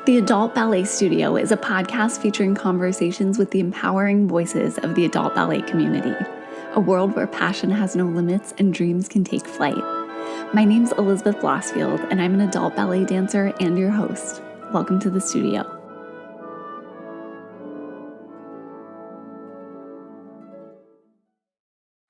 The Adult Ballet Studio is a podcast featuring conversations with the empowering voices of the adult ballet community, a world where passion has no limits and dreams can take flight. My name's Elizabeth Blossfield, and I'm an adult ballet dancer and your host. Welcome to the studio.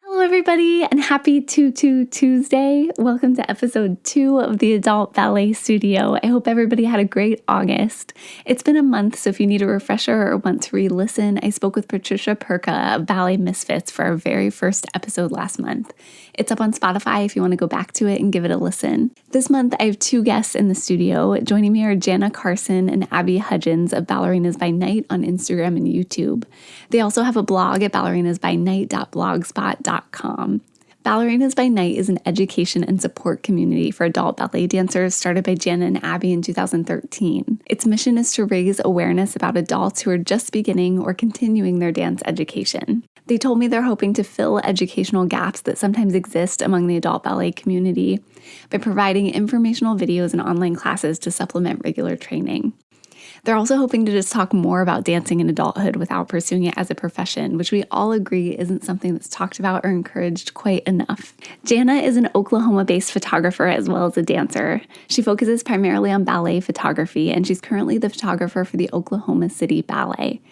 Hello, everybody, and happy Tuesday. Welcome to episode 2 of the Adult Ballet Studio. I hope everybody had a great August. It's been a month, so if you need a refresher or want to re-listen, I spoke with Patricia Perka of Ballet Misfits for our very first episode last month. It's up on Spotify if you want to go back to it and give it a listen. This month, I have 2 guests in the studio. Joining me are Jana Carson and Abby Hudgins of Ballerinas by Night on Instagram and YouTube. They also have a blog at ballerinasbynight.blogspot.com. Ballerinas by Night is an education and support community for adult ballet dancers started by Jana and Abby in 2013. Its mission is to raise awareness about adults who are just beginning or continuing their dance education. They told me they're hoping to fill educational gaps that sometimes exist among the adult ballet community by providing informational videos and online classes to supplement regular training. They're also hoping to just talk more about dancing in adulthood without pursuing it as a profession, which we all agree isn't something that's talked about or encouraged quite enough. Jana is an Oklahoma-based photographer as well as a dancer. She focuses primarily on ballet photography, and she's currently the photographer for the Oklahoma City Ballet.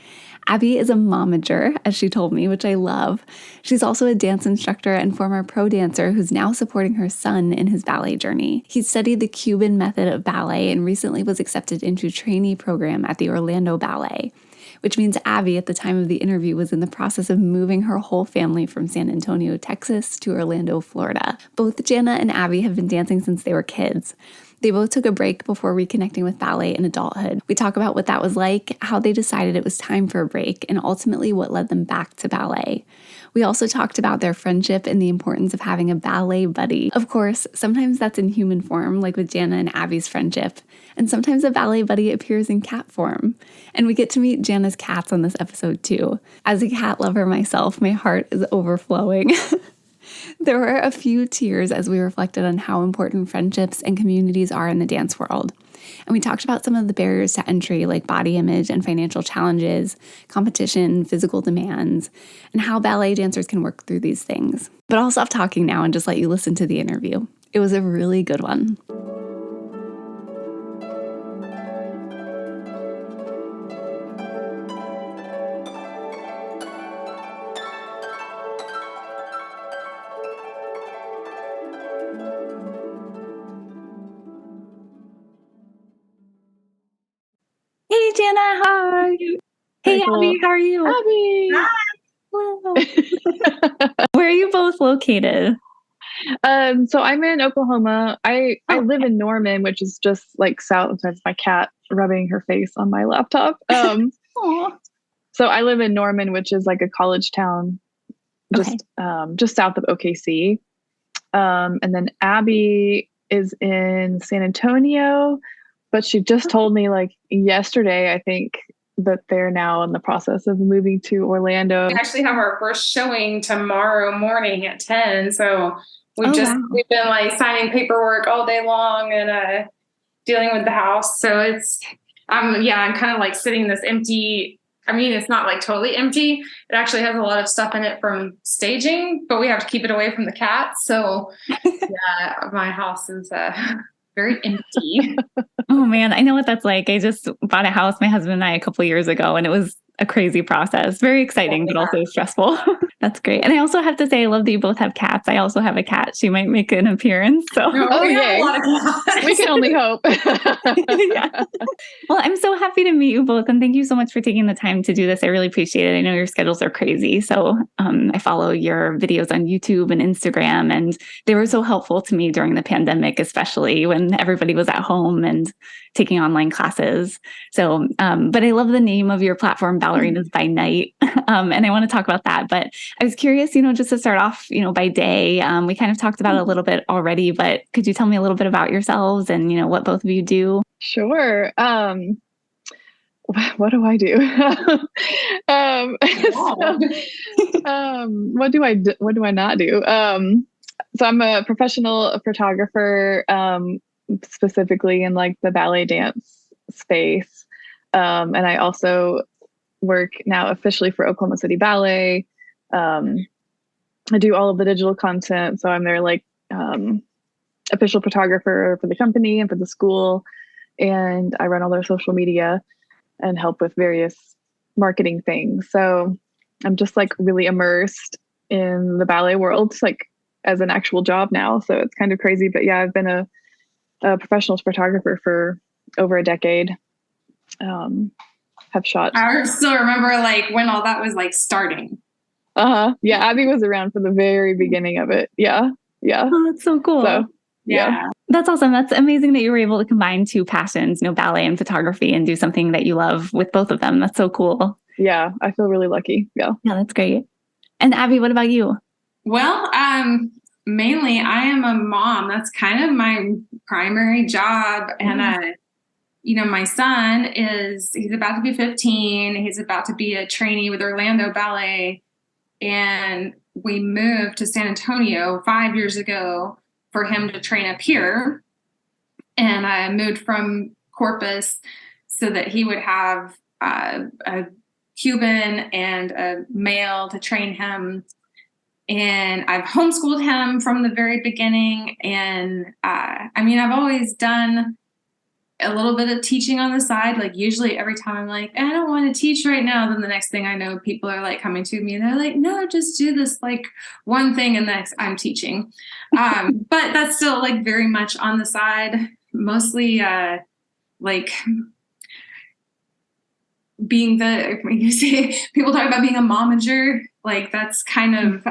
Abby is a momager, as she told me, which I love. She's also a dance instructor and former pro dancer who's now supporting her son in his ballet journey. He studied the Cuban method of ballet and recently was accepted into a trainee program at the Orlando Ballet, which means Abby, at the time of the interview, was in the process of moving her whole family from San Antonio, Texas to Orlando, Florida. Both Jana and Abby have been dancing since they were kids. They both took a break before reconnecting with ballet in adulthood. We talk about what that was like, how they decided it was time for a break, and ultimately what led them back to ballet. We also talked about their friendship and the importance of having a ballet buddy. Of course, sometimes that's in human form, like with Jana and Abby's friendship, and sometimes a ballet buddy appears in cat form. And we get to meet Jana's cats on this episode too. As a cat lover myself, my heart is overflowing. There were a few tears as we reflected on how important friendships and communities are in the dance world. And we talked about some of the barriers to entry, like body image and financial challenges, competition, physical demands, and how ballet dancers can work through these things. But I'll stop talking now and just let you listen to the interview. It was a really good one. Hey, Jana, how are you? Hey, Abby, how are you? Abby! Hi. Hello. Where are you both located? So I'm in Oklahoma. I live in Norman, which is just like south. That's my cat rubbing her face on my laptop. So I live in Norman, which is like a college town, just south of OKC. And then Abby is in San Antonio. But she just told me like yesterday, I think, that they're now in the process of moving to Orlando. We actually have our first showing tomorrow morning at 10. So we've been like signing paperwork all day long and dealing with the house. So it's, I'm kind of like sitting in this empty. I mean, it's not like totally empty. It actually has a lot of stuff in it from staging, but we have to keep it away from the cats. So my house is very empty. Oh man, I know what that's like. I just bought a house, my husband and I, a couple years ago, and it was a crazy process. Very exciting, but also stressful. That's great. And I also have to say, I love that you both have cats. I also have a cat. She might make an appearance. So yay. We can only hope. Yeah. Well, I'm so happy to meet you both. And thank you so much for taking the time to do this. I really appreciate it. I know your schedules are crazy. So I follow your videos on YouTube and Instagram, and they were so helpful to me during the pandemic, especially when everybody was at home and taking online classes. So, but I love the name of your platform, Ballerinas by Night. And I want to talk about that. But I was curious, just to start off, by day, we kind of talked about it a little bit already, but could you tell me a little bit about yourselves and, what both of you do? Sure. What do I do? What do I not do? So I'm a professional photographer, specifically in like the ballet dance space. And I also work now officially for Oklahoma City Ballet. I do all of the digital content. So I'm their official photographer for the company and for the school. And I run all their social media and help with various marketing things. So I'm just really immersed in the ballet world, as an actual job now. So it's kind of crazy, but yeah, I've been a professional photographer for over a decade. Have shot. I still remember when all that was starting. Yeah, Abby was around for the very beginning of it. Yeah. Oh, that's so cool. So, yeah. That's awesome. That's amazing that you were able to combine two passions, ballet and photography, and do something that you love with both of them. That's so cool. Yeah, I feel really lucky. Yeah, that's great. And Abby, what about you? Well, mainly I am a mom. That's kind of my primary job. And, my son he's about to be 15. He's about to be a trainee with Orlando Ballet. And we moved to San Antonio 5 years ago for him to train up here. And I moved from Corpus so that he would have a Cuban and a male to train him. And I've homeschooled him from the very beginning. And I've always done a little bit of teaching on the side. Usually every time I'm I don't want to teach right now. Then the next thing I know, people are coming to me and they're like, no, just do this one thing. And next I'm teaching. But that's still very much on the side, mostly being when you say people talk about being a momager, that's kind of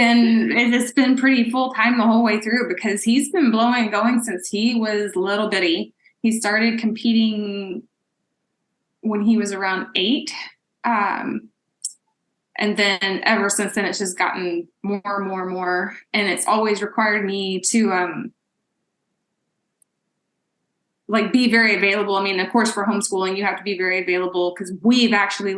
it's been pretty full time the whole way through, because he's been blowing and going since he was little bitty. He started competing when he was around 8. And then ever since then, it's just gotten more and more and more. And it's always required me to be very available. Of course, for homeschooling, you have to be very available, because we've actually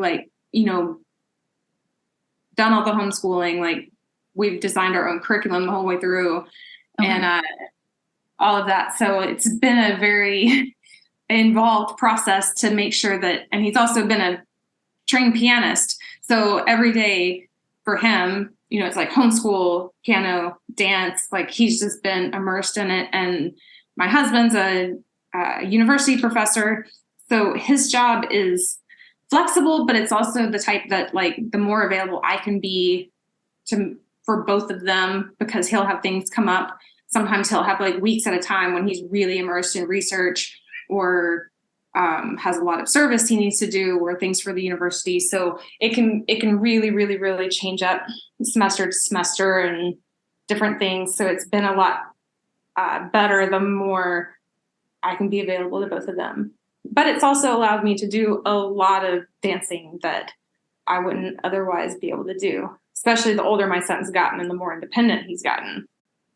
done all the homeschooling. We've designed our own curriculum the whole way through, and all of that. So it's been a very involved process to make sure that, and he's also been a trained pianist. So every day for him, it's homeschool, piano, dance, he's just been immersed in it. And my husband's a university professor. So his job is flexible, but it's also the type that the more available I can be for both of them, because he'll have things come up. Sometimes he'll have weeks at a time when he's really immersed in research, or has a lot of service he needs to do, or things for the university. So it can really, really, really change up semester to semester and different things. So it's been a lot better the more I can be available to both of them. But it's also allowed me to do a lot of dancing that I wouldn't otherwise be able to do, especially the older my son's gotten and the more independent he's gotten.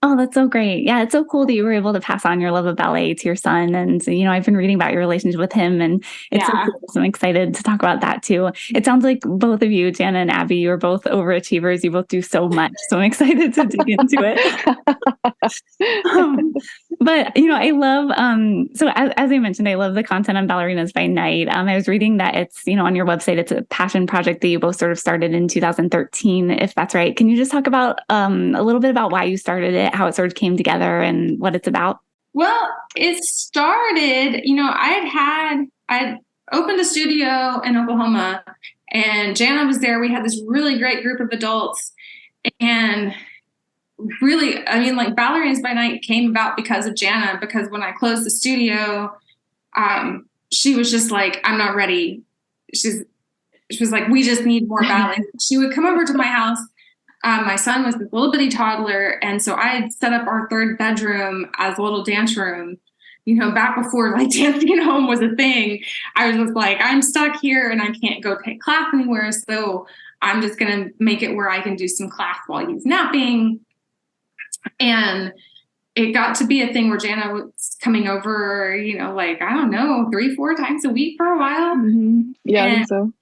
Oh, that's so great. Yeah, it's so cool that you were able to pass on your love of ballet to your son. And, I've been reading about your relationship with him, and it's so cool. So I'm excited to talk about that too. It sounds like both of you, Jana and Abby, you're both overachievers. You both do so much. So I'm excited to dig into it. But, I love, so as I mentioned, I love the content on Ballerinas by Night. I was reading that it's, on your website, it's a passion project that you both sort of started in 2013, if that's right. Can you just talk about a little bit about why you started it, how it sort of came together, and what it's about? Well, it started, I'd opened a studio in Oklahoma, and Jana was there. We had this really great group of adults, and really, Ballerinas by Night came about because of Jana, because when I closed the studio, she was just I'm not ready. She was like, we just need more ballet. She would come over to my house. My son was this little bitty toddler. And so I had set up our third bedroom as a little dance room, back before dancing at home was a thing. I was just I'm stuck here and I can't go take class anywhere. So I'm just going to make it where I can do some class while he's napping. And it got to be a thing where Jana was coming over, I don't know, 3-4 times a week for a while. Mm-hmm. Yeah, I think so.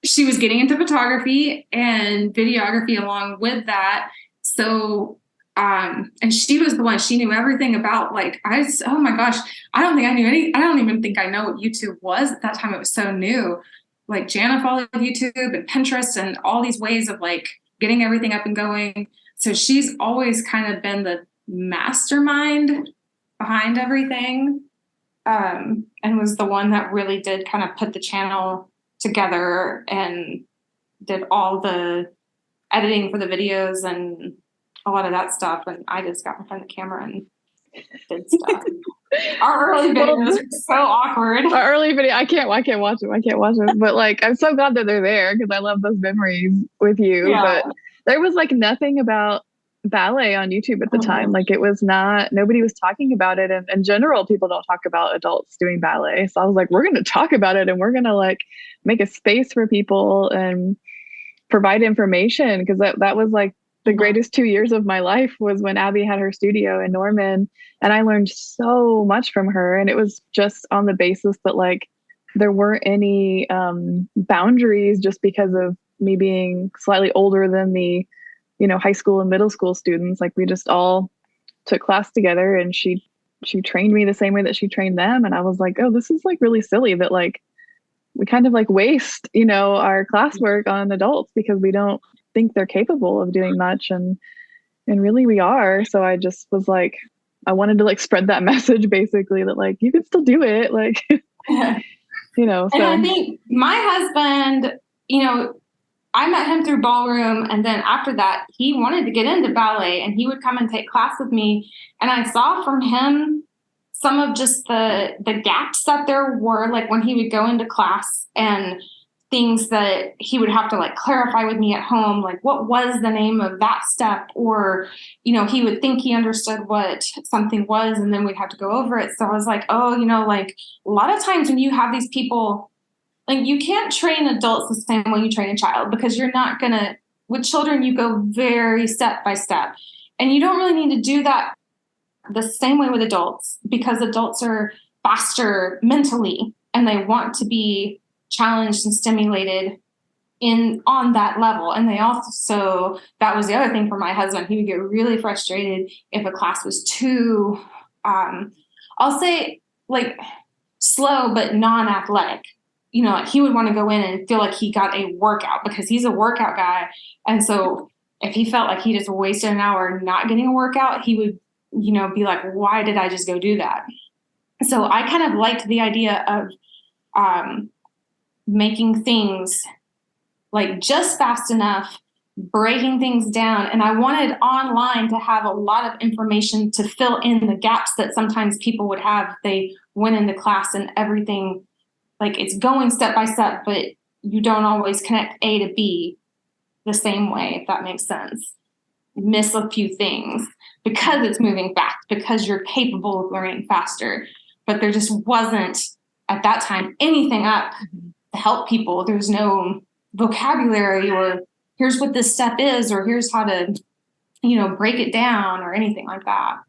She was getting into photography and videography along with that. So And she was the one, she knew everything about, like, oh my gosh, I don't even think I know what YouTube was at that time. It was so new. Like, Jana followed YouTube and Pinterest and all these ways of like getting everything up and going. So she's always kind of been the mastermind behind everything. And was the one that really did kind of put the channel together and did all the editing for the videos and a lot of that stuff. And I just got in front of the camera and did stuff. Our early videos are so awkward. Our early video, I can't watch them. But like, I'm so glad that they're there because I love those memories with you. Yeah. But there was like nothing about ballet on YouTube at the time. Like, it was not, nobody was talking about it. And in general, people don't talk about adults doing ballet. So I was like, we're going to talk about it and we're going to like make a space for people and provide information. Because that was like the greatest 2 years of my life was when Abby had her studio in Norman. And I learned so much from her. And it was just on the basis that like there weren't any boundaries just because of me being slightly older than the high school and middle school students. Like, we just all took class together and she trained me the same way that she trained them. And I was like, oh, this is like really silly that like we kind of like waste, our classwork on adults because we don't think they're capable of doing much. And really we are. So I just was like, I wanted to like spread that message basically that like, you can still do it. Like, And I think my husband, I met him through ballroom, and then after that, he wanted to get into ballet, and he would come and take class with me. And I saw from him some of just the gaps that there were, like when he would go into class and things that he would have to like clarify with me at home, like what was the name of that step, or he would think he understood what something was, and then we'd have to go over it. So I was like, oh, like a lot of times when you have these people. Like, you can't train adults the same way you train a child because you're not going to, with children, you go very step by step. And you don't really need to do that the same way with adults because adults are faster mentally and they want to be challenged and stimulated on that level. And they also, that was the other thing for my husband. He would get really frustrated if a class was too, I'll say like slow, but non-athletic. Like he would want to go in and feel like he got a workout because he's a workout guy. And so if he felt like he just wasted an hour not getting a workout, he would, be like, why did I just go do that? So I kind of liked the idea of making things like just fast enough, breaking things down. And I wanted online to have a lot of information to fill in the gaps that sometimes people would have. They went into class and everything, like it's going step by step, but you don't always connect A to B the same way, if that makes sense. You miss a few things because it's moving fast, because you're capable of learning faster. But there just wasn't, at that time, anything up to help people. There's no vocabulary or here's what this step is or here's how to, break it down or anything like that.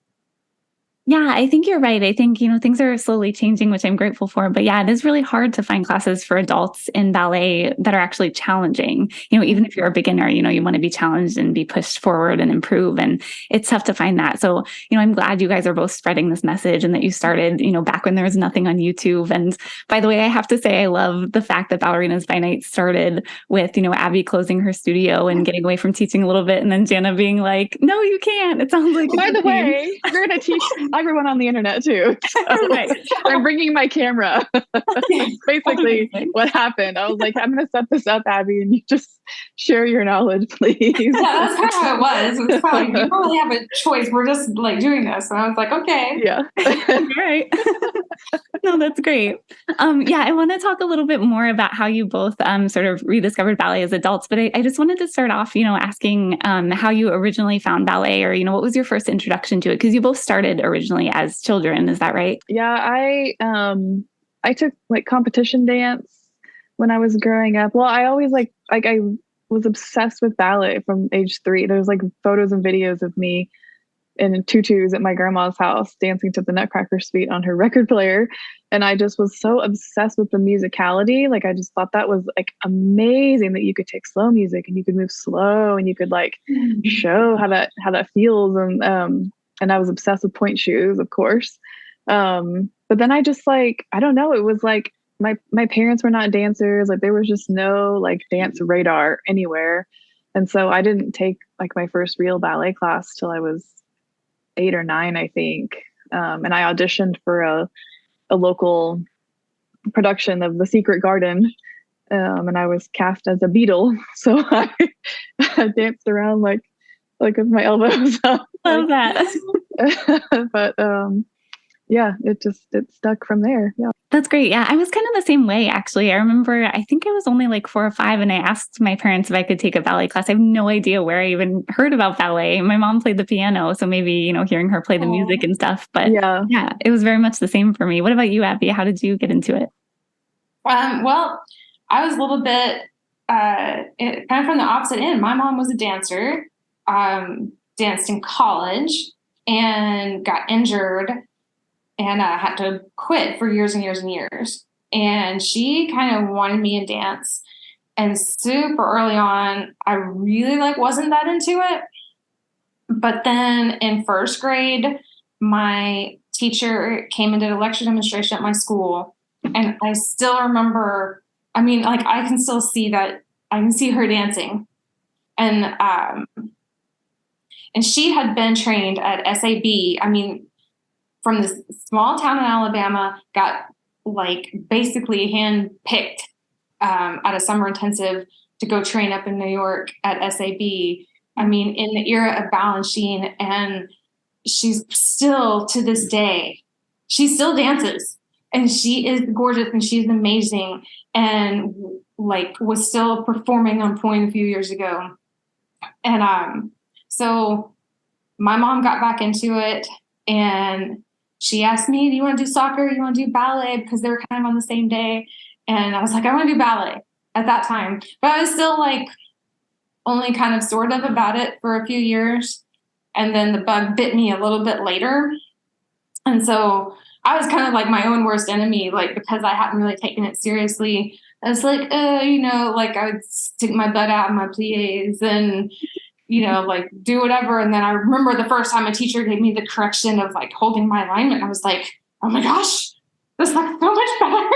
Yeah, I think you're right. I think, things are slowly changing, which I'm grateful for. But yeah, it is really hard to find classes for adults in ballet that are actually challenging. Even if you're a beginner, you want to be challenged and be pushed forward and improve. And it's tough to find that. So, I'm glad you guys are both spreading this message and that you started, back when there was nothing on YouTube. And by the way, I have to say, I love the fact that Ballerinas by Night started with, Abby closing her studio and getting away from teaching a little bit. And then Jana being like, no, you can't. It sounds like, by the way, you're going to teach everyone on the internet too. So right. I'm bringing my camera. That's basically what happened. I was like, I'm going to set this up, Abby, and you just share your knowledge, please. Yeah, that's kind of how it was. It was probably, you don't really have a choice. We're just like doing this. And I was like, okay. Yeah. Right. No, that's great. Yeah, I want to talk a little bit more about how you both sort of rediscovered ballet as adults, but I just wanted to start off, asking how you originally found ballet or, what was your first introduction to it? Because you both started originally as children. Is that right? Yeah, I took like competition dance when I was growing up. Well, I always I was obsessed with ballet from age 3. There's like photos and videos of me in tutus at my grandma's house, dancing to the Nutcracker Suite on her record player. And I just was so obsessed with the musicality. Like, I just thought that was like amazing that you could take slow music and you could move slow and you could like show how that feels. And I was obsessed with point shoes, of course. But then I just like, I don't know, it was like my parents were not dancers. Like, there was just no like dance radar anywhere. And so I didn't take like my first real ballet class till I was 8 or 9, I think. And I auditioned for a local production of The Secret Garden. And I was cast as a beetle. So I danced around like with my elbows up. Love that. But yeah, it stuck from there. Yeah. That's great. Yeah, I was kind of the same way, actually. I remember, I think I was only like 4 or 5, and I asked my parents if I could take a ballet class. I have no idea where I even heard about ballet. My mom played the piano, so maybe, hearing her play the music and stuff. But yeah, it was very much the same for me. What about you, Abby? How did you get into it? Well, I was a little bit kind of from the opposite end. My mom was a dancer, danced in college, and got injured. And I had to quit for years and years and years. And she kind of wanted me in dance. And super early on, I really wasn't that into it. But then in first grade, my teacher came and did a lecture demonstration at my school. And I still remember, I can still see that, I can see her dancing. And she had been trained at SAB. From this small town in Alabama, got basically hand-picked at a summer intensive to go train up in New York at SAB. In the era of Balanchine, and she's still, to this day, she still dances, and she is gorgeous, and she's amazing, and was still performing on Point a few years ago. And so my mom got back into it, and she asked me, do you want to do soccer? You want to do ballet? Because they were kind of on the same day. And I was like, I want to do ballet at that time. But I was still only kind of sort of about it for a few years. And then the bug bit me a little bit later. And so I was kind of my own worst enemy, because I hadn't really taken it seriously. I was I would stick my butt out in my plies and do whatever. And then I remember the first time a teacher gave me the correction of holding my alignment. I was like, oh my gosh, this looks so much better.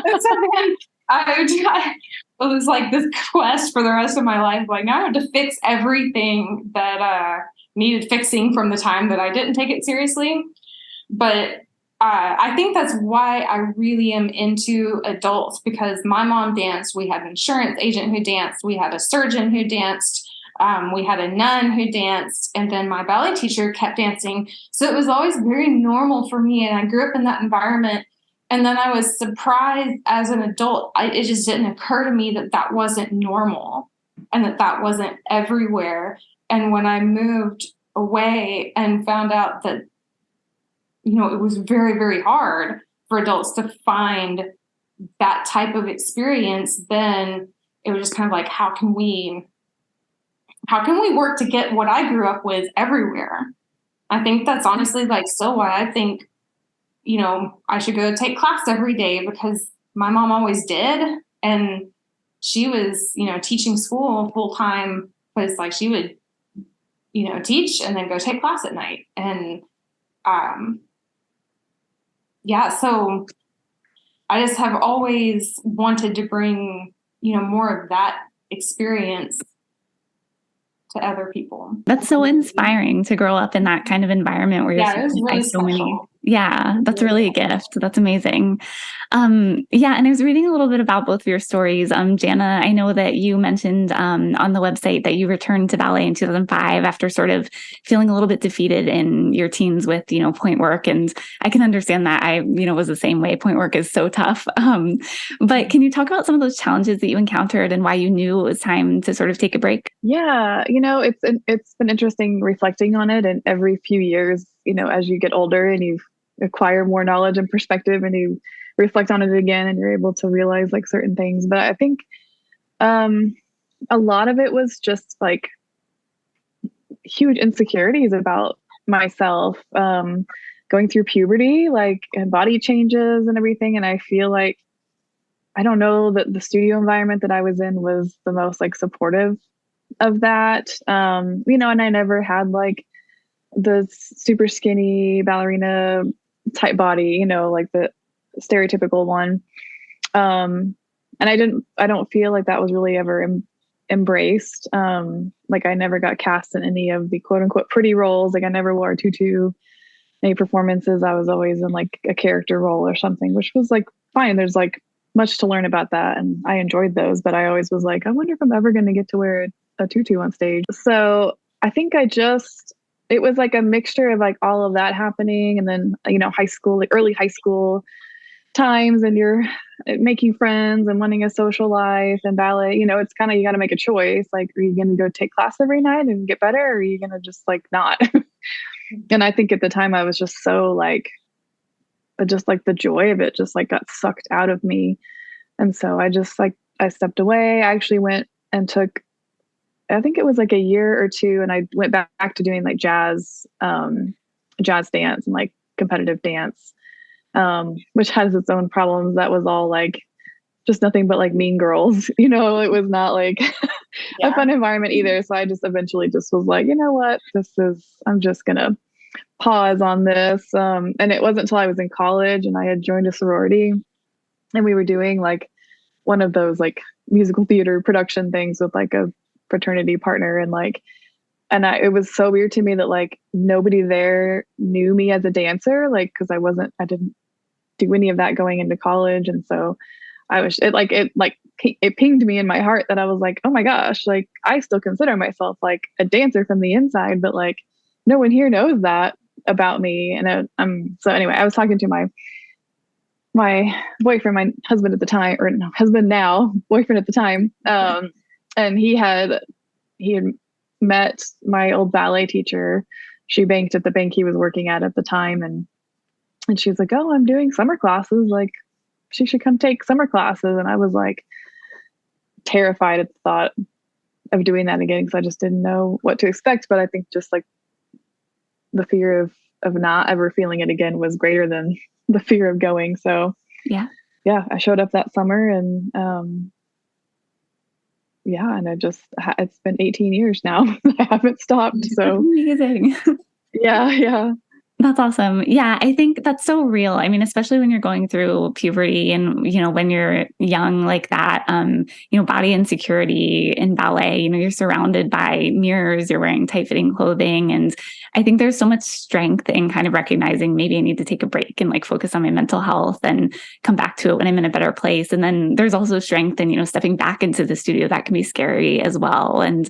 And so then it was this quest for the rest of my life. Now I had to fix everything that needed fixing from the time that I didn't take it seriously. But I think that's why I really am into adults, because my mom danced. We had an insurance agent who danced. We had a surgeon who danced. We had a nun who danced. And then my ballet teacher kept dancing. So it was always very normal for me. And I grew up in that environment. And then I was surprised as an adult. It just didn't occur to me that that wasn't normal and that wasn't everywhere. And when I moved away and found out that it was very, very hard for adults to find that type of experience, then it was just kind of how can we work to get what I grew up with everywhere? I think that's honestly still why I think, I should go take class every day, because my mom always did. And she was, teaching school full time, because she would, teach and then go take class at night. And, so I just have always wanted to bring, more of that experience to other people. That's so inspiring to grow up in that kind of environment where you're surrounded by so many. Yeah, that's really a gift. That's amazing. And I was reading a little bit about both of your stories. Jana, I know that you mentioned on the website that you returned to ballet in 2005 after sort of feeling a little bit defeated in your teens with, point work. And I can understand that. I, was the same way. Point work is so tough. But can you talk about some of those challenges that you encountered and why you knew it was time to sort of take a break? Yeah, it's been interesting reflecting on it. And every few years, as you get older and you acquire more knowledge and perspective and you reflect on it again and you're able to realize certain things. But I think a lot of it was just huge insecurities about myself, going through puberty, like, and body changes and everything. And I feel like, I don't know that the studio environment that I was in was the most like supportive of that. And I never had like the super skinny ballerina type body, like the stereotypical one. And I don't feel like that was really ever embraced. Like I never got cast in any of the quote unquote pretty roles. Like I never wore a tutu, any performances. I was always in like a character role or something, which was like fine. There's like much to learn about that. And I enjoyed those, but I always was like, I wonder if I'm ever going to get to wear a tutu on stage. So I think it was like a mixture of like all of that happening. And then, high school, like early high school times, and you're making friends and wanting a social life and ballet, it's kind of, you got to make a choice. Like, are you going to go take class every night and get better? Or are you going to just like not? And I think at the time I was just so like, just like the joy of it just like got sucked out of me. And so I just like, I stepped away. I actually went and took, I think it was like a year or two. And I went back to doing like jazz dance and like competitive dance, which has its own problems. That was all like just nothing but like mean girls, it was not like a fun environment either. So I just eventually just was like, you know what, I'm just going to pause on this. And it wasn't until I was in college and I had joined a sorority and we were doing like one of those like musical theater production things with like a fraternity partner. And it was so weird to me that like nobody there knew me as a dancer, like, cause I didn't do any of that going into college. And so it pinged me in my heart that I was like, oh my gosh, like I still consider myself like a dancer from the inside, but like no one here knows that about me. And so anyway, I was talking to my boyfriend, my husband at the time, or no, husband now, boyfriend at the time. And he had met my old ballet teacher. She banked at the bank he was working at the time. And she was like, oh, I'm doing summer classes. Like she should come take summer classes. And I was like terrified at the thought of doing that again, because I just didn't know what to expect. But I think just like the fear of not ever feeling it again was greater than the fear of going. So yeah, I showed up that summer and, and it's been 18 years now. I haven't stopped. So amazing. Yeah. That's awesome. Yeah, I think that's so real. I mean, especially when you're going through puberty and, when you're young like that, body insecurity in ballet, you're surrounded by mirrors, you're wearing tight-fitting clothing. And I think there's so much strength in kind of recognizing maybe I need to take a break and like focus on my mental health and come back to it when I'm in a better place. And then there's also strength in, stepping back into the studio. That can be scary as well. And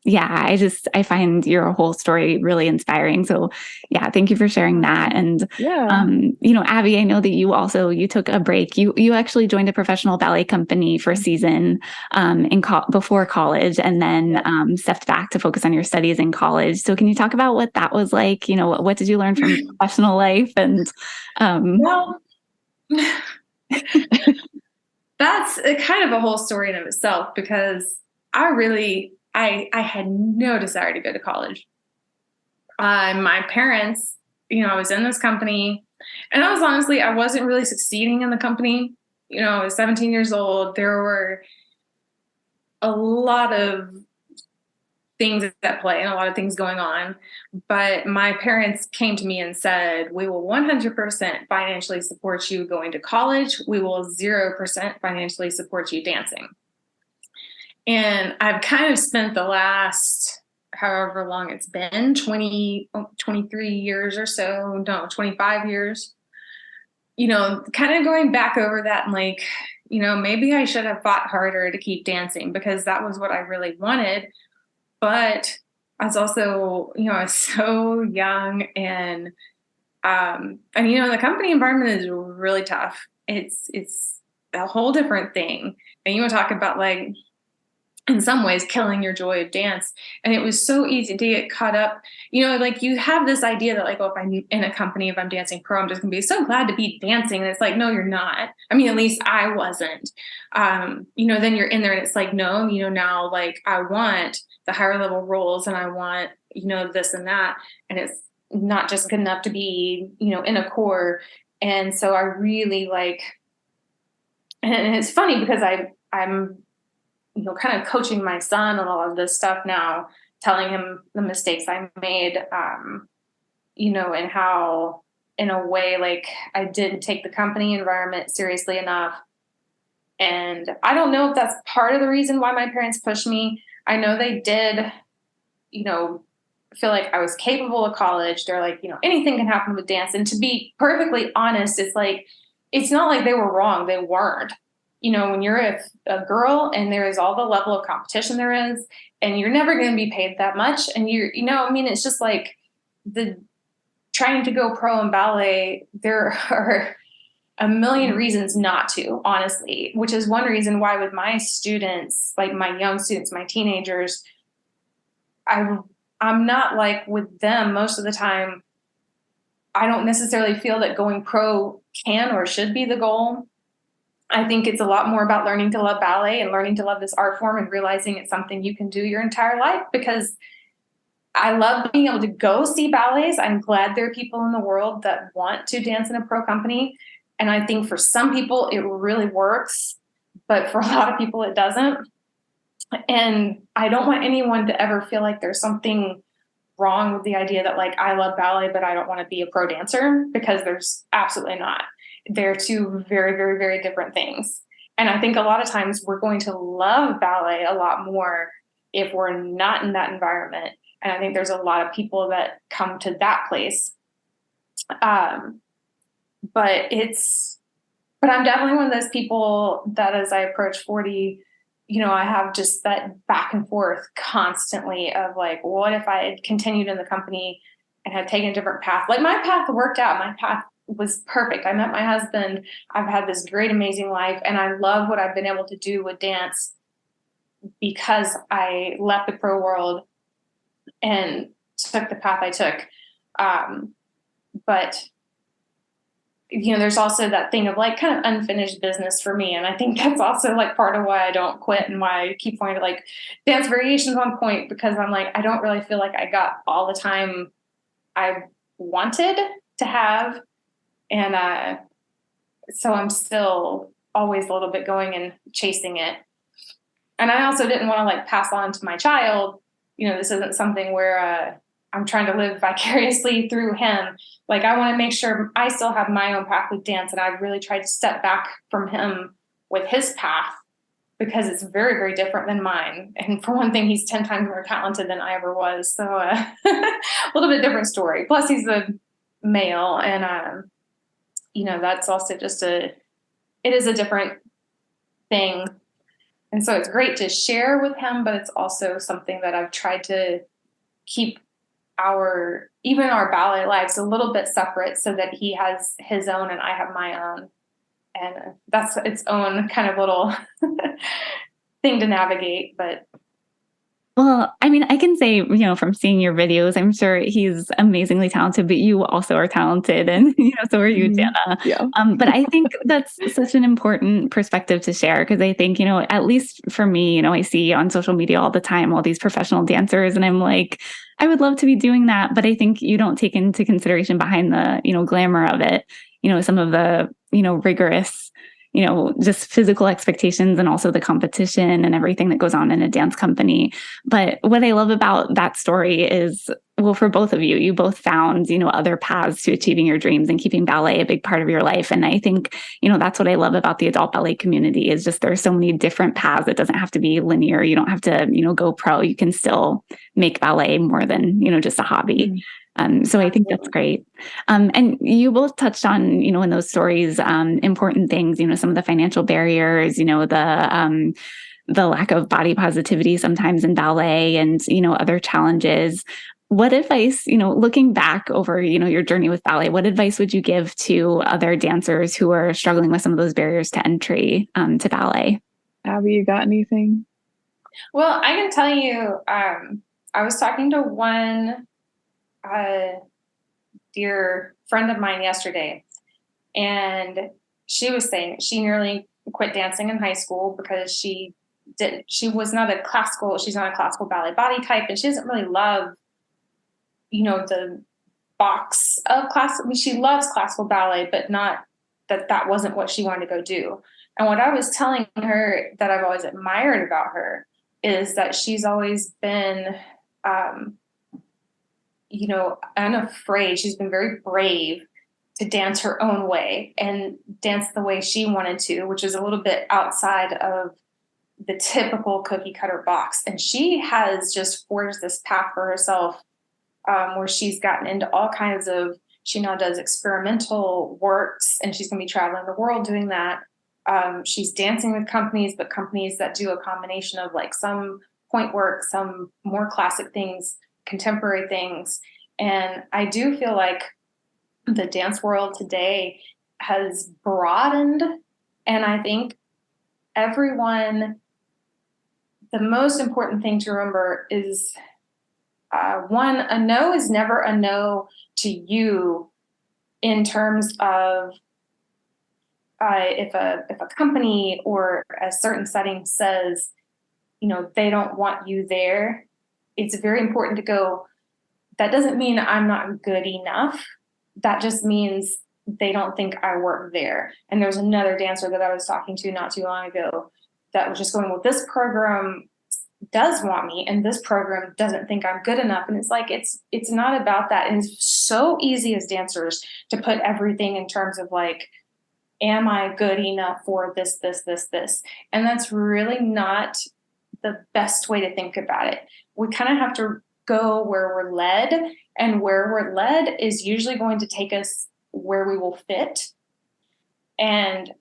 I find your whole story really inspiring. So yeah, thank you for sharing that. And, Abby, I know that you took a break. You actually joined a professional ballet company for a season before college, and then stepped back to focus on your studies in college. So can you talk about what that was like? What did you learn from professional life? And well, that's kind of a whole story in of itself, because I had no desire to go to college. My parents, I was in this company, and I wasn't really succeeding in the company. I was 17 years old. There were a lot of things at play and a lot of things going on. But my parents came to me and said, we will 100% financially support you going to college. We will 0% financially support you dancing. And I've kind of spent the last, however long it's been, 23 years or so, no, 25 years, kind of going back over that and like, maybe I should have fought harder to keep dancing, because that was what I really wanted. But I was also, I was so young, and the company environment is really tough. It's a whole different thing. And you want to talk about like in some ways killing your joy of dance. And it was so easy to get caught up, like you have this idea that like, oh, if I'm in a company, if I'm dancing pro, I'm just gonna be so glad to be dancing. And it's like, no, you're not. I mean, at least I wasn't. Then you're in there and it's like, no, now like I want the higher level roles and I want, this and that. And it's not just good enough to be, in a core. And so I really like, and it's funny because I'm kind of coaching my son on all of this stuff now, telling him the mistakes I made, and how in a way, like I didn't take the company environment seriously enough. And I don't know if that's part of the reason why my parents pushed me. I know they did, feel like I was capable of college. They're like, anything can happen with dance. And to be perfectly honest, it's like, it's not like they were wrong. They weren't. When you're a girl and there is all the level of competition there is, and you're never going to be paid that much. And it's just like the trying to go pro in ballet, there are a million reasons not to, honestly, which is one reason why with my students, like my young students, my teenagers, I'm not like with them most of the time. I don't necessarily feel that going pro can or should be the goal. I think it's a lot more about learning to love ballet and learning to love this art form and realizing it's something you can do your entire life, because I love being able to go see ballets. I'm glad there are people in the world that want to dance in a pro company. And I think for some people it really works, but for a lot of people it doesn't. And I don't want anyone to ever feel like there's something wrong with the idea that like, I love ballet, but I don't want to be a pro dancer, because there's absolutely not. They're two very, very, very different things. And I think a lot of times we're going to love ballet a lot more if we're not in that environment. And I think there's a lot of people that come to that place. But I'm definitely one of those people that as I approach 40, I have just that back and forth constantly of like, what if I had continued in the company and had taken a different path? Like my path worked out. My path was perfect. I met my husband. I've had this great, amazing life. And I love what I've been able to do with dance because I left the pro world and took the path I took. But there's also that thing of like kind of unfinished business for me. And I think that's also like part of why I don't quit and why I keep wanting to like dance variations on point, because I'm like, I don't really feel like I got all the time I wanted to have. And so I'm still always a little bit going and chasing it. And I also didn't want to like pass on to my child, this isn't something where I'm trying to live vicariously through him. Like I want to make sure I still have my own path with dance. And I've really tried to step back from him with his path, because it's very, very different than mine. And for one thing, he's 10 times more talented than I ever was. So a little bit different story. Plus he's a male, and that's also just it is a different thing. And so it's great to share with him, but it's also something that I've tried to keep even our ballet lives a little bit separate, so that he has his own and I have my own. And that's its own kind of little thing to navigate. But well, I mean, I can say, from seeing your videos, I'm sure he's amazingly talented, but you also are talented, and so are you, Jana. Yeah. But I think that's such an important perspective to share, because I think, at least for me, I see on social media all the time all these professional dancers, and I'm like, I would love to be doing that, but I think you don't take into consideration behind the, glamour of it, some of the, rigorous, just physical expectations, and also the competition and everything that goes on in a dance company. But what I love about that story is, well, for both of you, you both found, other paths to achieving your dreams and keeping ballet a big part of your life. And I think, that's what I love about the adult ballet community, is just there's so many different paths. It doesn't have to be linear. You don't have to, go pro. You can still make ballet more than, just a hobby. So I think that's great. And you both touched on, in those stories, important things, some of the financial barriers, the lack of body positivity sometimes in ballet, and, other challenges. What advice, looking back over, your journey with ballet, what advice would you give to other dancers who are struggling with some of those barriers to entry to ballet? Abby, you got anything? Well, I can tell you, I was talking to one dear friend of mine yesterday, and she was saying she nearly quit dancing in high school because she's not a classical ballet body type, and she doesn't really love, the box of class. I mean, she loves classical ballet, but not that wasn't what she wanted to go do. And what I was telling her that I've always admired about her is that she's always been, um, unafraid. She's been very brave to dance her own way and dance the way she wanted to, which is a little bit outside of the typical cookie cutter box. And she has just forged this path for herself, where she's gotten into all kinds of, she now does experimental works, and she's going to be traveling the world doing that. She's dancing with companies, but companies that do a combination of like some point work, some more classic things, contemporary things. And I do feel like the dance world today has broadened. And I think the most important thing to remember is, one, a no is never a no to you in terms of, if a company or a certain setting says, they don't want you there, it's very important to go, that doesn't mean I'm not good enough. That just means they don't think I work there. And there's another dancer that I was talking to not too long ago that was just going, well, this program does want me and this program doesn't think I'm good enough. And it's like, it's not about that. And it's so easy as dancers to put everything in terms of like, am I good enough for this? And that's really not the best way to think about it. We kind of have to go where we're led, and where we're led is usually going to take us where we will fit. And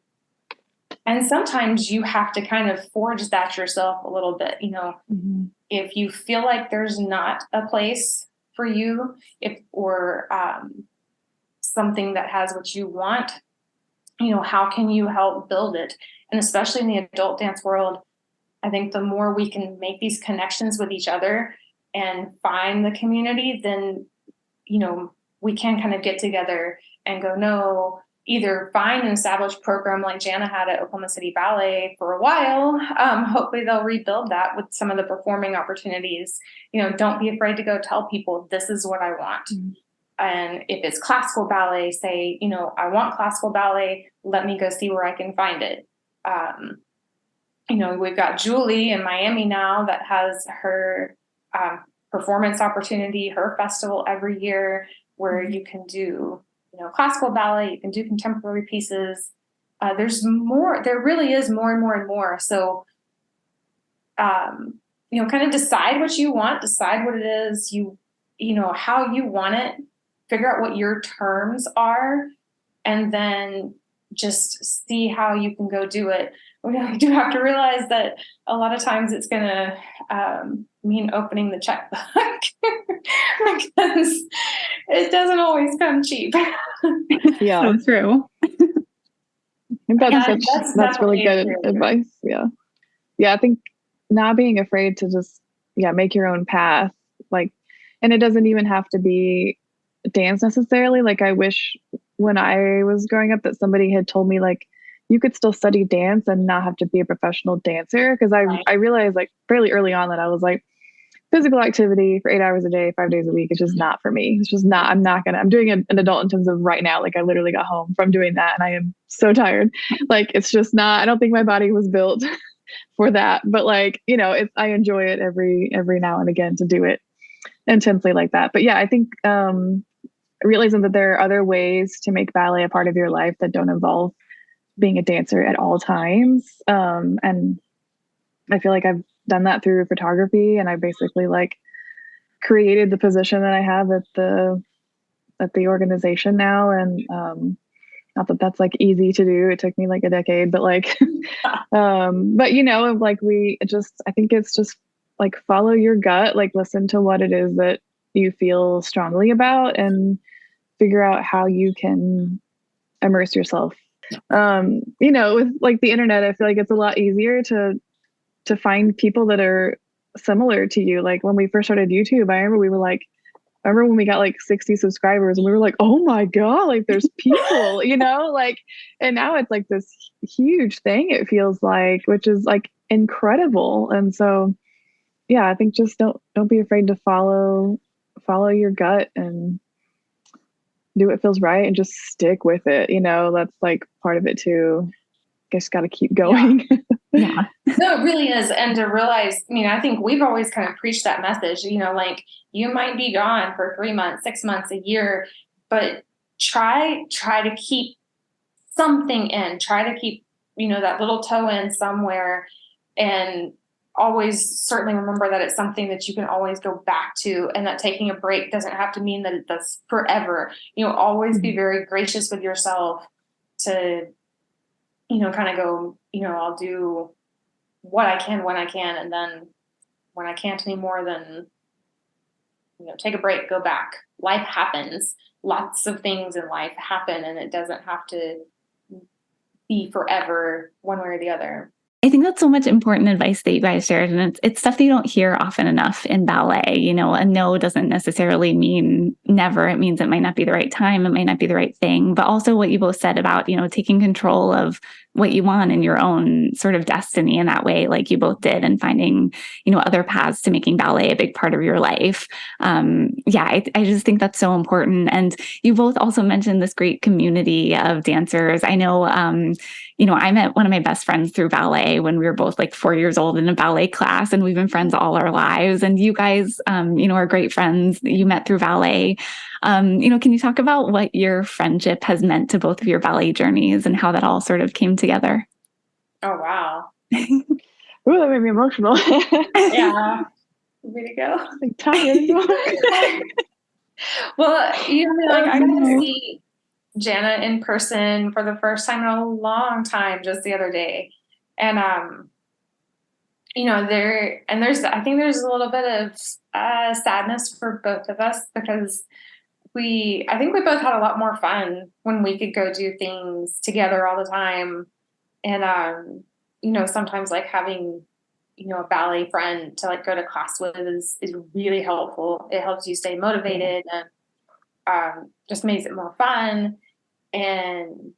sometimes you have to kind of forge that yourself a little bit, Mm-hmm. If you feel like there's not a place for you, or something that has what you want, how can you help build it? And especially in the adult dance world, I think the more we can make these connections with each other and find the community, then, we can kind of get together and go, no, either find an established program like Jana had at Oklahoma City Ballet for a while. Hopefully they'll rebuild that with some of the performing opportunities. Don't be afraid to go tell people, this is what I want. Mm-hmm. And if it's classical ballet, say, I want classical ballet, let me go see where I can find it. We've got Julie in Miami now that has her performance opportunity, her festival every year, where you can do, classical ballet, you can do contemporary pieces. There really is more and more and more. So, kind of decide what you want, decide what it is how you want it, figure out what your terms are, and then just see how you can go do it. We do have to realize that a lot of times it's going to mean opening the checkbook because it doesn't always come cheap. Yeah, so true. That's really good advice. Yeah. I think not being afraid to just make your own path, and it doesn't even have to be dance necessarily. Like, I wish when I was growing up that somebody had told me, like, you could still study dance and not have to be a professional dancer. Because I realized, like, fairly early on that I was like, physical activity for 8 hours a day, 5 days a week, it's just not for me. It's just not, I'm doing an adult in terms of right now. Like, I literally got home from doing that and I am so tired. Like, it's just not, I don't think my body was built for that. But like, I enjoy it every now and again to do it intensely like that. But yeah, I think realizing that there are other ways to make ballet a part of your life that don't involve being a dancer at all times. And I feel like I've done that through photography, and I basically like created the position that I have at the organization now. And not that that's like easy to do. It took me like a decade, but like, but like I think it's just like follow your gut, like listen to what it is that you feel strongly about and figure out how you can immerse yourself. With like the internet, I feel like it's a lot easier to to find people that are similar to you. Like when we first started YouTube, I remember when we got like 60 subscribers and we were like, oh my God, like there's people, like, and now it's like this huge thing, it feels like, which is like incredible. And so, yeah, I think just don't be afraid to follow your gut and do what feels right and just stick with it. That's like part of it too. Just got to keep going. Yeah. No, it really is. And to realize, I think we've always kind of preached that message, like you might be gone for 3 months, 6 months, a year, but try to keep something in, try to keep, that little toe in somewhere, and always certainly remember that it's something that you can always go back to, and that taking a break doesn't have to mean that that's forever. Always be very gracious with yourself to, kind of go, I'll do what I can when I can. And then when I can't anymore, then, take a break, go back. Life happens. Lots of things in life happen, and it doesn't have to be forever one way or the other. I think that's so much important advice that you guys shared. And it's stuff that you don't hear often enough in ballet. A no doesn't necessarily mean never. It means it might not be the right time. It might not be the right thing. But also what you both said about, taking control of what you want in your own sort of destiny in that way, like you both did, and finding, other paths to making ballet a big part of your life. I just think that's so important. And you both also mentioned this great community of dancers. I know, I met one of my best friends through ballet when we were both like 4 years old in a ballet class, and we've been friends all our lives. And you guys, are great friends that you met through ballet. Can you talk about what your friendship has meant to both of your ballet journeys and how that all sort of came together? Oh, wow. Ooh, that made me emotional. Yeah. Way to go. Like, tired. Well, I got to see Jana in person for the first time in a long time just the other day. And, I think there's a little bit of sadness for both of us, because I think we both had a lot more fun when we could go do things together all the time. And, sometimes like having, a ballet friend to like go to class with is really helpful. It helps you stay motivated and just makes it more fun. And,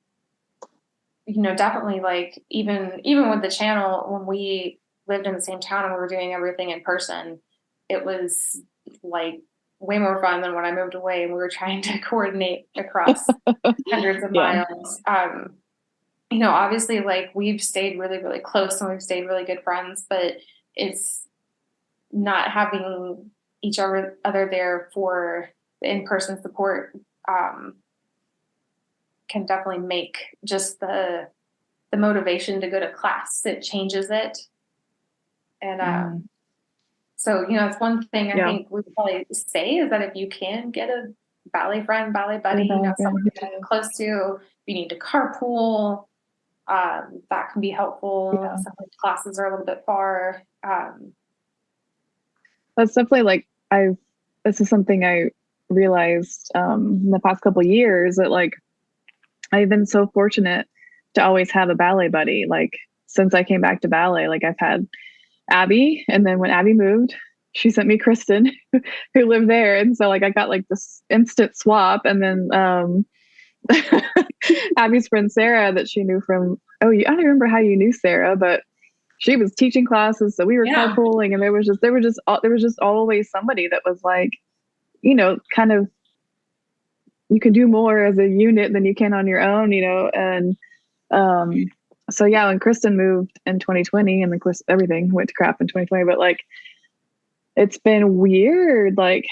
definitely like even with the channel, when we lived in the same town and we were doing everything in person, it was like way more fun than when I moved away and we were trying to coordinate across hundreds of miles. Obviously like we've stayed really, really close and we've stayed really good friends, but it's not having each other there for the in-person support can definitely make just the motivation to go to class. It changes it. And so, it's one thing I think we probably say is that if you can get a ballet friend, ballet buddy, someone to get close to, if you need to carpool, that can be helpful. Yeah. Some of the classes are a little bit far. That's definitely like this is something I realized in the past couple of years, that like I've been so fortunate to always have a ballet buddy. Like since I came back to ballet, like I've had Abby, and then when Abby moved, she sent me Kristen, who lived there, and so like I got like this instant swap. And then Abby's friend Sarah, that she knew from I don't remember how you knew Sarah, but she was teaching classes, so we were carpooling, and there was just always somebody that was like, kind of, you can do more as a unit than you can on your own, and so yeah, when Kristen moved in 2020, and of course everything went to crap in 2020, but like it's been weird, like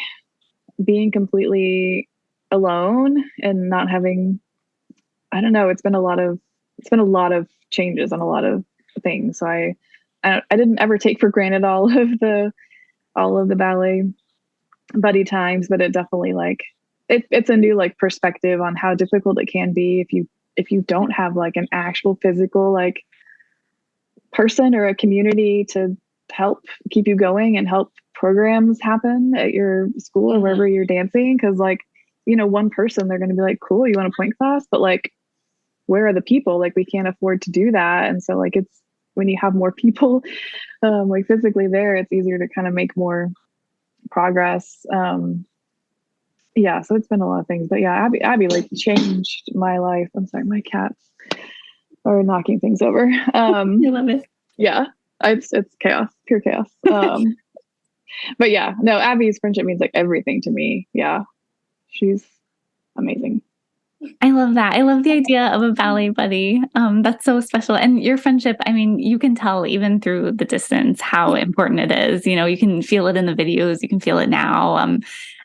being completely alone and not having, I don't know, it's been a lot of changes on a lot of things. So I didn't ever take for granted all of the ballet buddy times, but it definitely like it's a new like perspective on how difficult it can be if you don't have like an actual physical like person or a community to help keep you going and help programs happen at your school or wherever you're dancing. Cause like, one person, they're going to be like, cool, you want a point class, but like, where are the people? Like we can't afford to do that. And so like, it's when you have more people like physically there, it's easier to kind of make more progress. Yeah, so it's been a lot of things, but yeah, Abby like changed my life. I'm sorry, my cats are knocking things over. I love it. Yeah, it's chaos, pure chaos. But yeah, no, Abby's friendship means like everything to me. Yeah, she's amazing. I love that. I love the idea of a ballet buddy. That's so special. And your friendship, I mean, you can tell even through the distance how important it is. You know, you can feel it in the videos, you can feel it now.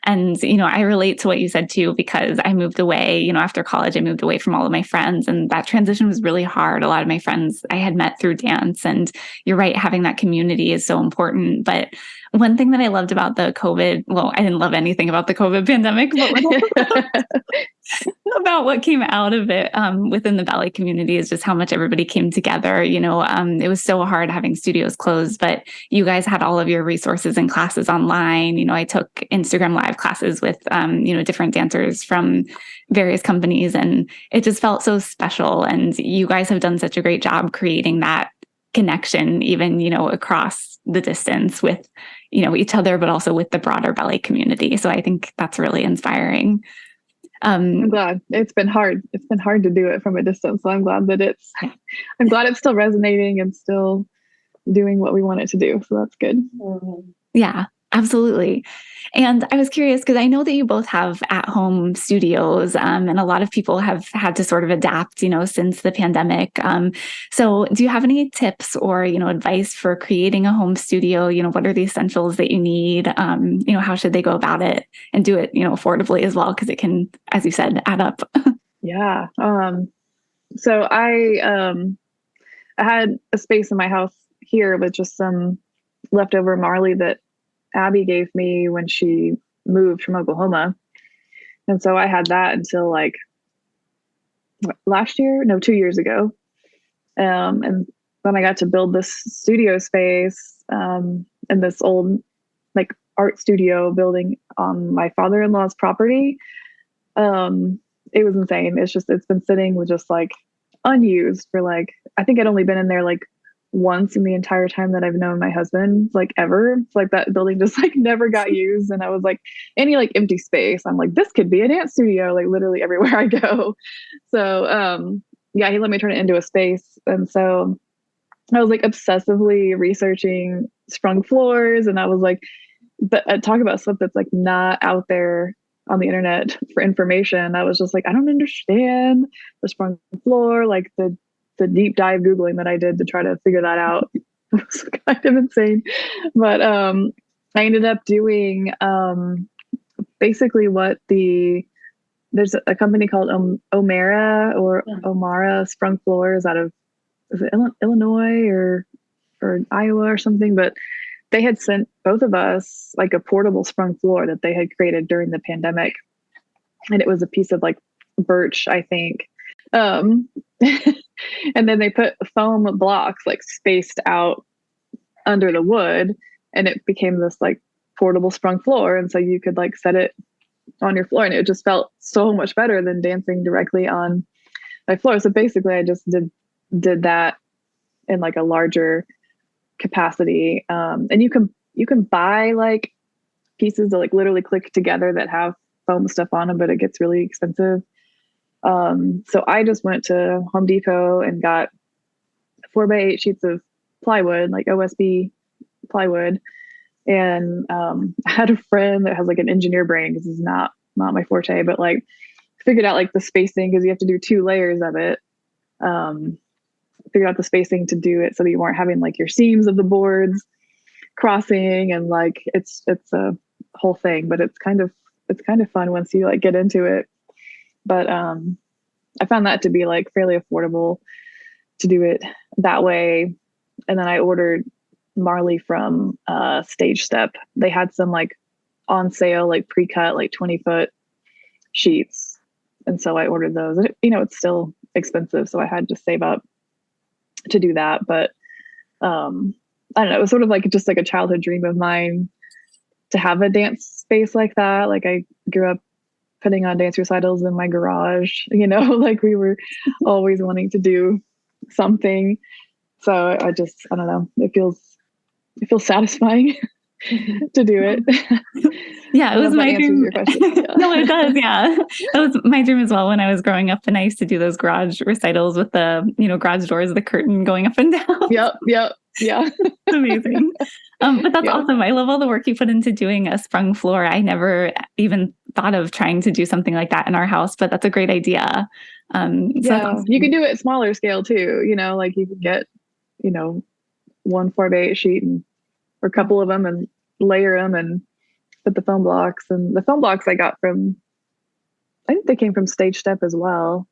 And, you know, I relate to what you said too, because I moved away, you know, after college, I moved away from all of my friends. And that transition was really hard. A lot of my friends I had met through dance. And you're right, having that community is so important. But one thing that I loved about the COVID, well, I didn't love anything about the COVID pandemic, but about what came out of it within the ballet community is just how much everybody came together. You know, it was so hard having studios closed, but you guys had all of your resources and classes online. You know, I took Instagram Live classes with, you know, different dancers from various companies, and it just felt so special. And you guys have done such a great job creating that connection, even, you know, across the distance with, you know, each other, but also with the broader ballet community. So I think that's really inspiring. I'm glad. It's been hard. It's been hard to do it from a distance. So I'm glad that I'm glad it's still resonating and still doing what we want it to do. So that's good. Yeah, absolutely. And I was curious because I know that you both have at-home studios, and a lot of people have had to sort of adapt, you know, since the pandemic. So do you have any tips or, you know, advice for creating a home studio? You know, what are the essentials that you need? You know, how should they go about it and do it, you know, affordably as well? Because it can, as you said, add up. Yeah. So I had a space in my house here with just some leftover Marley that Abby gave me when she moved from Oklahoma. And so I had that until like last year, no, 2 years ago. And then I got to build this studio space in this old like art studio building on my father-in-law's property. It was insane. It's been sitting with just like unused for like, I think I'd only been in there like once in the entire time that I've known my husband, like ever. It's like that building just like never got used. And I was like, any like empty space, I'm like, this could be a dance studio, like literally everywhere I go. So yeah, he let me turn it into a space. And so I was like obsessively researching sprung floors. And I was like, but talk about stuff that's like not out there on the internet for information. I was just like, I don't understand the sprung floor, like the deep dive Googling that I did to try to figure that out. It was kind of insane. But I ended up doing basically there's a company called Omara Sprung Floors out of, is it Illinois or Iowa or something? But they had sent both of us like a portable sprung floor that they had created during the pandemic. And it was a piece of like birch, I think. And then they put foam blocks like spaced out under the wood, and it became this like portable sprung floor. And so you could like set it on your floor, and it just felt so much better than dancing directly on my floor. So basically I just did that in like a larger capacity. And you can buy like pieces that like literally click together that have foam stuff on them, but it gets really expensive. So I just went to Home Depot and got 4x8 sheets of plywood, like OSB plywood. And I had a friend that has like an engineer brain, because it's not my forte, but like figured out like the spacing, because you have to do 2 layers of it. Figured out the spacing to do it so that you weren't having like your seams of the boards crossing, and like it's a whole thing, but it's kind of fun once you like get into it. But I found that to be like fairly affordable to do it that way. And then I ordered Marley from Stage Step. They had some like on sale, like pre-cut, like 20-foot sheets. And so I ordered those. And it's still expensive, so I had to save up to do that. But I don't know, it was sort of like just like a childhood dream of mine to have a dance space like that. Like I grew up putting on dance recitals in my garage, like we were always wanting to do something. So I don't know, it feels it feels satisfying to do it. Yeah, it was my dream. Your question. Yeah. No, it does. Yeah, that was my dream as well when I was growing up, and I used to do those garage recitals with the garage doors, the curtain going up and down. Yep. Yeah. It's amazing. But that's awesome. I love all the work you put into doing a sprung floor. I never even thought of trying to do something like that in our house, but that's a great idea. Awesome. You can do it smaller scale too. Like you can get, 1 4x8 sheet or a couple of them and layer them and put the foam blocks. And the foam blocks I got I think they came from Stage Step as well.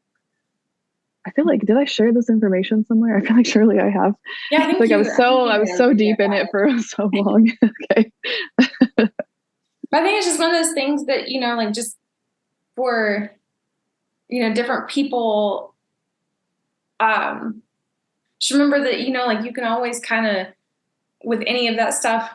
I feel like, did I share this information somewhere? I feel like surely I have. Yeah, I think I was so deep in it for so long. Okay. But I think it's just one of those things that, like just for, different people, just remember that, like you can always kind of, with any of that stuff,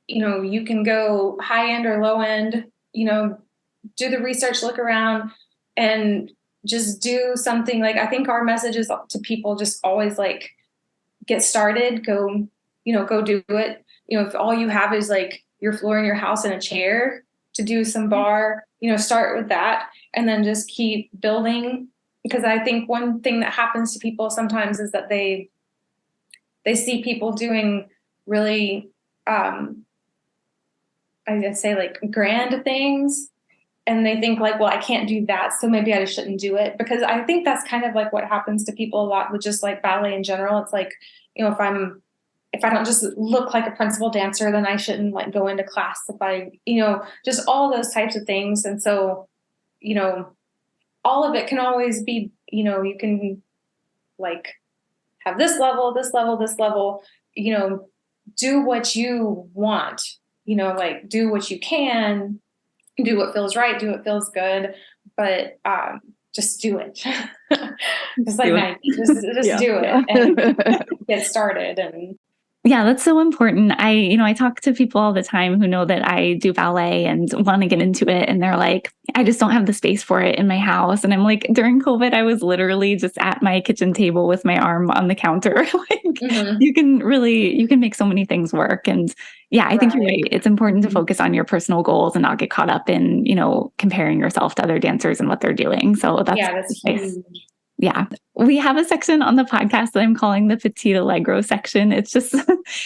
you can go high end or low end, do the research, look around and just do something. Like, I think our message is to people just always like get started, go do it. If all you have is like your floor in your house and a chair to do some bar, start with that and then just keep building. Because I think one thing that happens to people sometimes is that they see people doing really, I'd say like grand things. And they think like, well, I can't do that, so maybe I just shouldn't do it. Because I think that's kind of like what happens to people a lot with just like ballet in general. It's like, if I don't just look like a principal dancer, then I shouldn't like go into class. If I, just all those types of things. And so, all of it can always be, you can like have this level, do what you want, like do what you can, do what feels right, do what feels good, but just do it. Just like Nike, just do it and get started. And yeah, that's so important. I talk to people all the time who know that I do ballet and want to get into it. And they're like, I just don't have the space for it in my house. And I'm like, during COVID, I was literally just at my kitchen table with my arm on the counter. You can make so many things work. And yeah, I think you're right. It's important to focus on your personal goals and not get caught up in, comparing yourself to other dancers and what they're doing. So that's nice. Huge. Yeah. We have a section on the podcast that I'm calling the Petite Allegro section. It's just,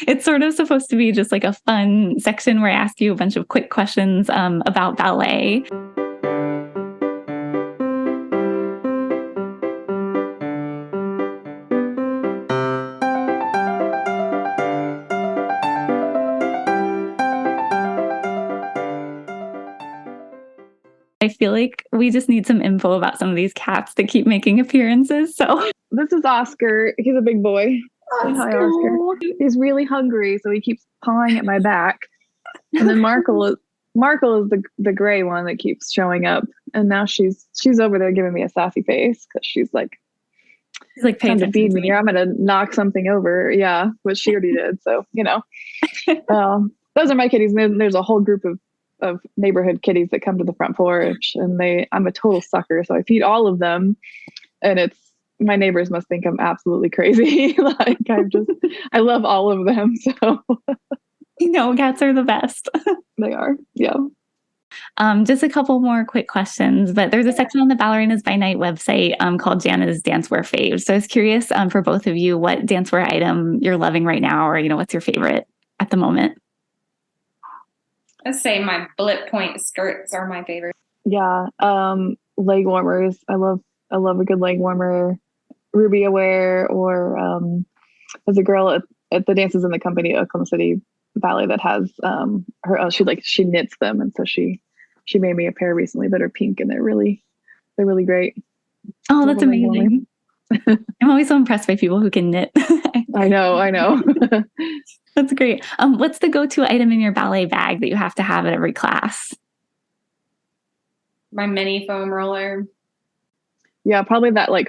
it's sort of supposed to be just like a fun section where I ask you a bunch of quick questions about ballet. I feel like we just need some info about some of these cats that keep making appearances. So this is Oscar. He's a big boy. Hi, Oscar. He's really hungry, so he keeps pawing at my back. And then Markle is the gray one that keeps showing up. And now she's over there giving me a sassy face because she's like trying to feed me, or I'm gonna knock something over. Yeah, which she already did. So those are my kitties. There's a whole group of neighborhood kitties that come to the front porch, and I'm a total sucker, so I feed all of them, and my neighbors must think I'm absolutely crazy. Like I love all of them. So cats are the best. They are. Yeah. Just a couple more quick questions, but there's a section on the Ballerinas by Night website called Jana's Dancewear Faves. So I was curious for both of you what dancewear item you're loving right now, or what's your favorite at the moment. I'd say my bullet point skirts are my favorite. Yeah. Leg warmers. I love a good leg warmer. Rubia wear, or there's a girl at the Dances in the Company Oklahoma City Ballet that has she knits them, and so she made me a pair recently that are pink, and they're really great. Oh, that's amazing. I'm always so impressed by people who can knit. I know. That's great. What's the go-to item in your ballet bag that you have to have at every class? My mini foam roller. Yeah, probably that like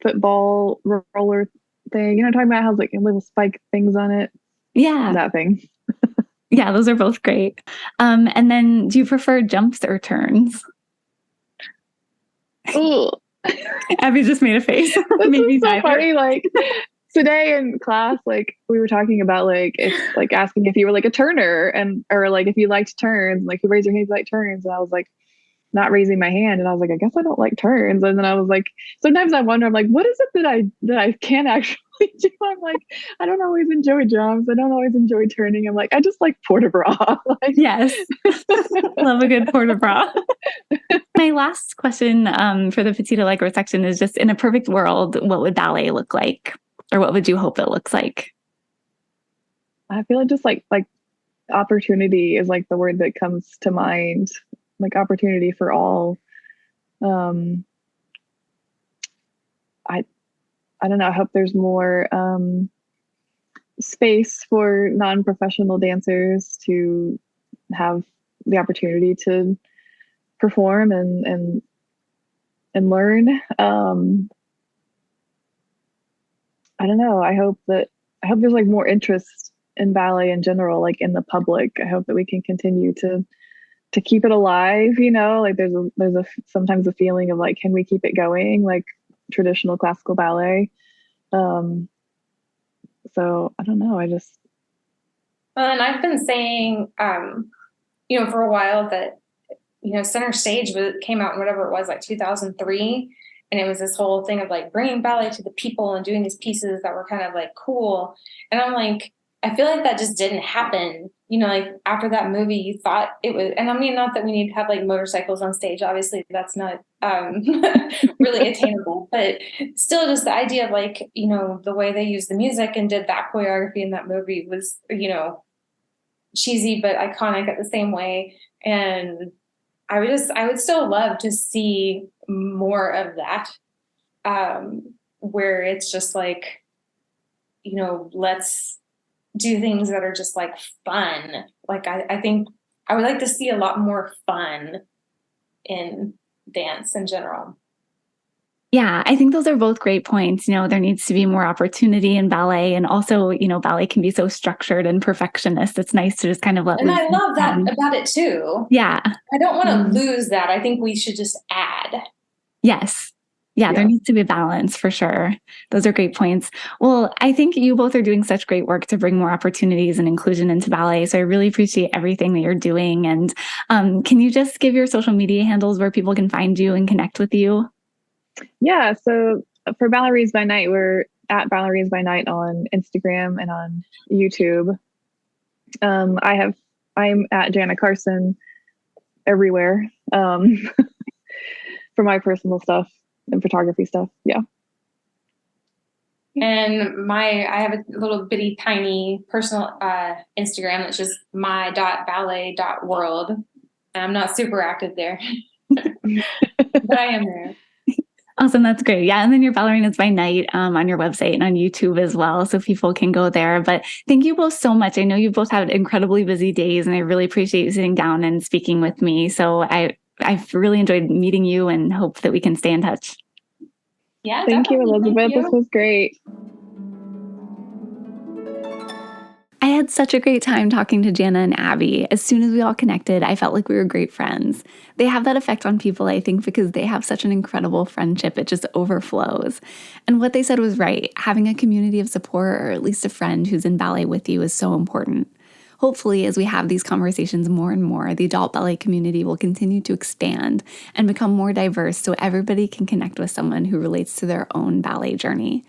football roller thing. Talking about how like little spike things on it. Yeah. That thing. Yeah, those are both great. And then do you prefer jumps or turns? Ooh. Abby just made a face. This is so funny. Like today in class, like we were talking about like it's like asking if you were like a turner or like if you liked turns, like you raise your hand if you like turns. And I was like not raising my hand, and I was like, I guess I don't like turns. And then I was like, sometimes I wonder, I'm like, what is it that I can actually do? I'm like, I don't always enjoy jumps. I don't always enjoy turning. I'm like, I just like port de bras. Like, yes. Love a good port de bras. My last question for the Petite Allegro section is just, in a perfect world, what would ballet look like? Or what would you hope it looks like? I feel like just like opportunity is like the word that comes to mind. Like opportunity for all. I don't know. I hope there's more space for non-professional dancers to have the opportunity to perform and learn. I don't know. I hope there's like more interest in ballet in general, like in the public. I hope that we can continue to keep it alive, like there's sometimes a feeling of like, can we keep it going like traditional classical ballet? So I don't know. And I've been saying, for a while that, Center Stage came out in whatever it was, like 2003. And it was this whole thing of like bringing ballet to the people and doing these pieces that were kind of like cool. And I'm like, I feel like that just didn't happen. Like after that movie, you thought it was, and I mean, not that we need to have like motorcycles on stage. Obviously that's not really attainable, but still just the idea of like, the way they used the music and did that choreography in that movie was, cheesy, but iconic at the same way. And I would still love to see more of that, where it's just like, let's do things that are just like fun. Like, I think I would like to see a lot more fun in dance in general. Yeah, I think those are both great points. There needs to be more opportunity in ballet, and also, ballet can be so structured and perfectionist. It's nice to just kind of let And loose. I love that about it too. Yeah. I don't want to lose that. I think we should just add. Yes. Yeah, there needs to be a balance for sure. Those are great points. Well, I think you both are doing such great work to bring more opportunities and inclusion into ballet. So I really appreciate everything that you're doing. And can you just give your social media handles where people can find you and connect with you? Yeah. So for Ballerinas by Night, we're at Ballerinas by Night on Instagram and on YouTube. I'm at Jana Carson everywhere for my personal stuff and photography stuff. Yeah. And I have a little bitty tiny personal Instagram that's just my.ballet.world. And I'm not super active there, but I am there. Awesome. That's great. Yeah. And then your Ballerinas by Night on your website and on YouTube as well. So people can go there. But thank you both so much. I know you both had incredibly busy days, and I really appreciate you sitting down and speaking with me. So I've really enjoyed meeting you and hope that we can stay in touch. Yeah. Thank you, Elizabeth. This was great. I had such a great time talking to Jana and Abby. As soon as we all connected, I felt like we were great friends. They have that effect on people, I think, because they have such an incredible friendship. It just overflows. And what they said was right. Having a community of support, or at least a friend who's in ballet with you, is so important. Hopefully, as we have these conversations more and more, the adult ballet community will continue to expand and become more diverse so everybody can connect with someone who relates to their own ballet journey.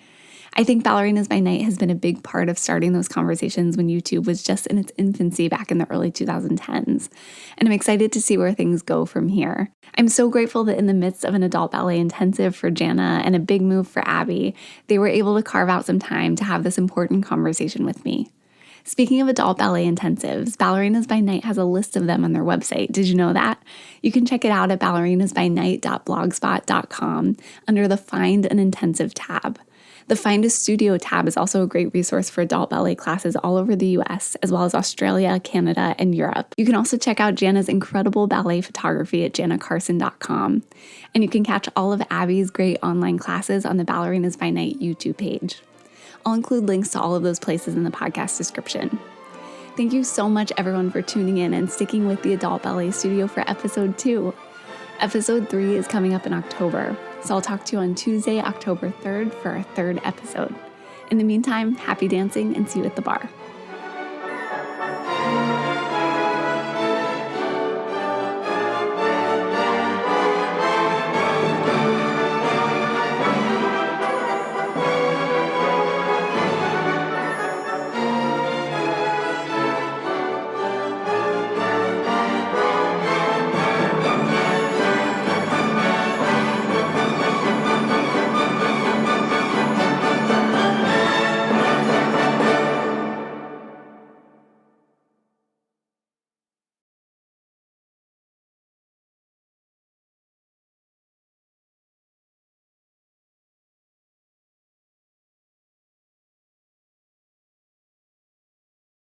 I think Ballerinas by Night has been a big part of starting those conversations when YouTube was just in its infancy back in the early 2010s. And I'm excited to see where things go from here. I'm so grateful that in the midst of an adult ballet intensive for Jana and a big move for Abby, they were able to carve out some time to have this important conversation with me. Speaking of adult ballet intensives, Ballerinas by Night has a list of them on their website. Did you know that? You can check it out at ballerinasbynight.blogspot.com under the Find an Intensive tab. The Find a Studio tab is also a great resource for adult ballet classes all over the US, as well as Australia, Canada, and Europe. You can also check out Jana's incredible ballet photography at janacarson.com. And you can catch all of Abby's great online classes on the Ballerinas by Night YouTube page. I'll include links to all of those places in the podcast description. Thank you so much, everyone, for tuning in and sticking with the Adult Ballet Studio for episode 2. Episode 3 is coming up in October, so I'll talk to you on Tuesday, October 3rd for our 3rd episode. In the meantime, happy dancing and see you at the bar.